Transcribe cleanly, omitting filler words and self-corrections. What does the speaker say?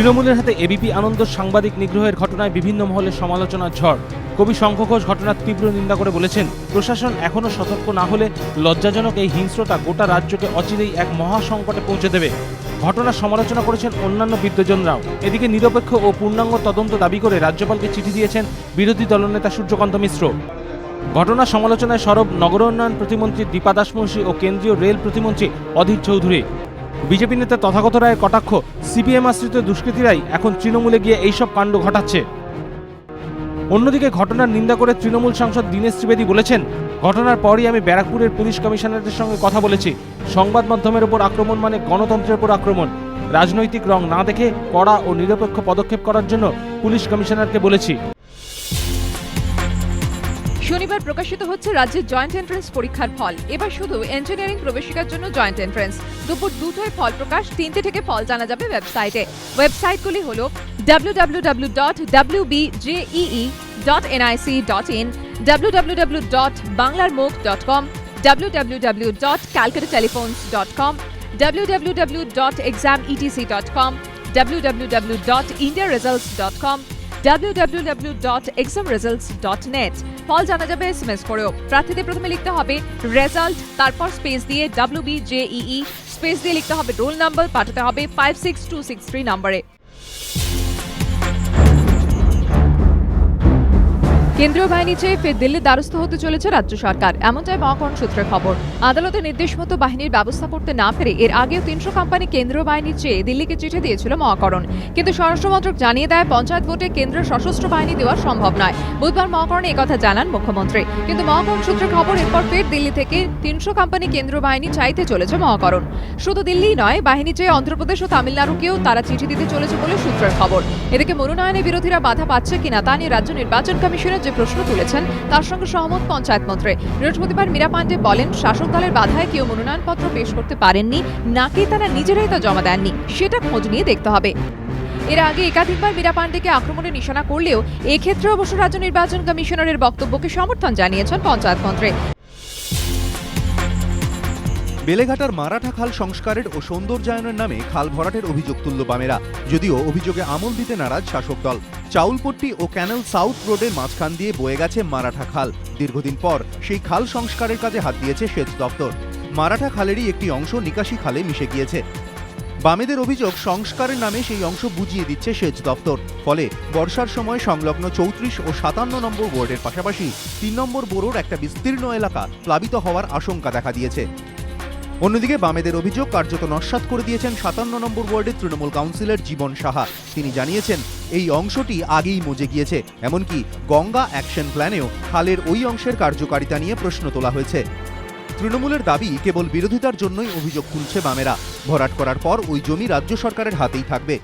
তৃণমূলের হাতে এবিপি আনন্দ সাংবাদিক নিগ্রহের ঘটনায় বিভিন্ন মহলে সমালোচনার ঝড়। কবি শঙ্খ ঘোষ ঘটনার তীব্র নিন্দা করে বলেছেন, প্রশাসন এখনও সতর্ক না হলে লজ্জাজনক এই হিংস্রতা গোটা রাজ্যকে অচিরেই এক মহাসংকটে পৌঁছে দেবে। ঘটনার সমালোচনা করেছেন অন্যান্য বিদ্বজনরাও। এদিকে নিরপেক্ষ ও পূর্ণাঙ্গ তদন্ত দাবি করে রাজ্যপালকে চিঠি দিয়েছেন বিরোধী দলনেতা সূর্যকান্ত মিশ্র। ঘটনার সমালোচনায় সরব নগরোন্নয়ন প্রতিমন্ত্রী দীপা দাসমুন্সী ও কেন্দ্রীয় রেল প্রতিমন্ত্রী অধীর চৌধুরী। বিজেপি নেতা তথাগত রায়ের কটাক্ষ, সিপিএম আশ্রিত দুষ্কৃতীরাই এখন তৃণমূলে গিয়ে এইসব কাণ্ড ঘটাচ্ছে। অন্যদিকে ঘটনার নিন্দা করে তৃণমূল সাংসদ দীনেশ ত্রিবেদী বলেছেন, ঘটনার পরই আমি ব্যারাকপুরের পুলিশ কমিশনারের সঙ্গে কথা বলেছি। সংবাদ মাধ্যমের ওপর আক্রমণ মানে গণতন্ত্রের উপর আক্রমণ। রাজনৈতিক রং না দেখে কড়া ও নিরপেক্ষ পদক্ষেপ করার জন্য পুলিশ কমিশনারকে বলেছি। শনিবার প্রকাশিত হচ্ছে রাজ্যের জয়েন্ট এন্ট্রান্স পরীক্ষার ফল। এবার শুধু ইঞ্জিনিয়ারিং প্রবেশিকার জন্য জয়েন্ট এন্ট্রান্স। দুপুর 2টায় ফল প্রকাশ, 3টে থেকে ফল জানা যাবে ওয়েবসাইটে। ওয়েবসাইটগুলি হল www.wbjee.nic.in, www.banglarmukh.com, www.calcutatelephones.com, www.exametc.com, www.indiaresults.com, www.examresults.net। ফল জানা যাবে এসএমএস করেও। প্রার্থীদের প্রথমে লিখতে হবে রেজাল্ট, তারপর স্পেস দিয়ে WBJEE, স্পেস দিয়ে লিখতে হবে রোল নাম্বার, পাঠাতে হবে 56263 নম্বরে। কেন্দ্রীয় বাহিনী চেয়ে ফের দিল্লির দ্বারস্থ হতে চলেছে রাজ্য সরকার, এমনটাই মহাকরণ সূত্রের খবর। আদালতের নির্দেশ মতো বাহিনীর ব্যবস্থা করতে না পেরে এর আগেও 300 কোম্পানি কেন্দ্রীয় বাহিনী চেয়ে দিল্লিকে চিঠি দিয়েছিল মহাকরণ, কিন্তু স্বরাষ্ট্র মন্ত্রক জানিয়ে দেয় পঞ্চায়েত ভোটে কেন্দ্রের সশস্ত্র বাহিনী দেওয়া সম্ভব নয়। বুধবার মহাকরণে একথা জানান মুখ্যমন্ত্রী, কিন্তু মহাকরণ সূত্রের খবর এরপর ফের দিল্লি থেকে 300 কোম্পানি কেন্দ্রীয় বাহিনী চাইতে চলেছে মহাকরণ। শুধু দিল্লিই নয়, বাহিনী চেয়ে অন্ধ্রপ্রদেশ ও তামিলনাড়ুকেও তারা চিঠি দিতে চলেছে বলে সূত্রের খবর। এদিকে মনোনয়নে বিরোধীরা বাধা পাচ্ছে কিনা তা নিয়ে রাজ্য নির্বাচন কমিশনের যে প্রশ্ন তুলেছেন তার সঙ্গে সহমত পঞ্চায়েত মন্ত্রী। বৃহস্পতিবার মীরা পাণ্ডে বলেন, শাসক দলের বাধায় কেউ মনোনয়নপত্র পেশ করতে পারেননি, নাকি তারা নিজেরাই তা জমা দেননি, সেটা খোঁজ নিয়ে দেখতে হবে। এর আগে একাধিকবার মীরা পাণ্ডেকে আক্রমণের নিশানা করলেও এক্ষেত্রে অবশ্য রাজ্য নির্বাচন কমিশনারের বক্তব্যকে সমর্থন জানিয়েছেন পঞ্চায়েত মন্ত্রী। বেলেঘাটার মারাঠা খাল সংস্কারের ও সৌন্দর্যায়নের নামে খাল ভরাটের অভিযোগ তুলল বামেরা, যদিও অভিযোগে আমল দিতে নারাজ শাসক দল। চাউলপট্টি ও ক্যানেল সাউথ রোডের মাঝখান দিয়ে বয়ে গেছে মারাঠা খাল। দীর্ঘদিন পর সেই খাল সংস্কারের কাজে হাত দিয়েছে সেচ দপ্তর। মারাঠা খালেরই একটি অংশ নিকাশি খালে মিশে গিয়েছে। বামেদের অভিযোগ, সংস্কারের নামে সেই অংশ বুঝিয়ে দিচ্ছে সেচ দপ্তর। ফলে বর্ষার সময় সংলগ্ন 34 ও 57 নম্বর ওয়ার্ডের পাশাপাশি 3 নম্বর বোরোর একটা বিস্তীর্ণ এলাকা প্লাবিত হওয়ার আশঙ্কা দেখা দিয়েছে। অন্যদিকে বামেদের অভিযোগ, কার্যত নস্যাৎ করে দিয়েছেন 57 নম্বর ওয়ার্ডের তৃণমূল কাউন্সিলর জীবন সাহা। তিনি জানিয়েছেন, এই অংশটি আগেই মজে গিয়েছে। এমনকি গঙ্গা অ্যাকশন প্ল্যানেও খালের ওই অংশের কার্যকারিতা নিয়ে প্রশ্ন তোলা হয়েছে। তৃণমূলের দাবি, কেবল বিরোধিতার জন্যই অভিযোগ তুলছে বামেরা। ভরাট করার পর ওই জমি রাজ্য সরকারের হাতেই থাকবে।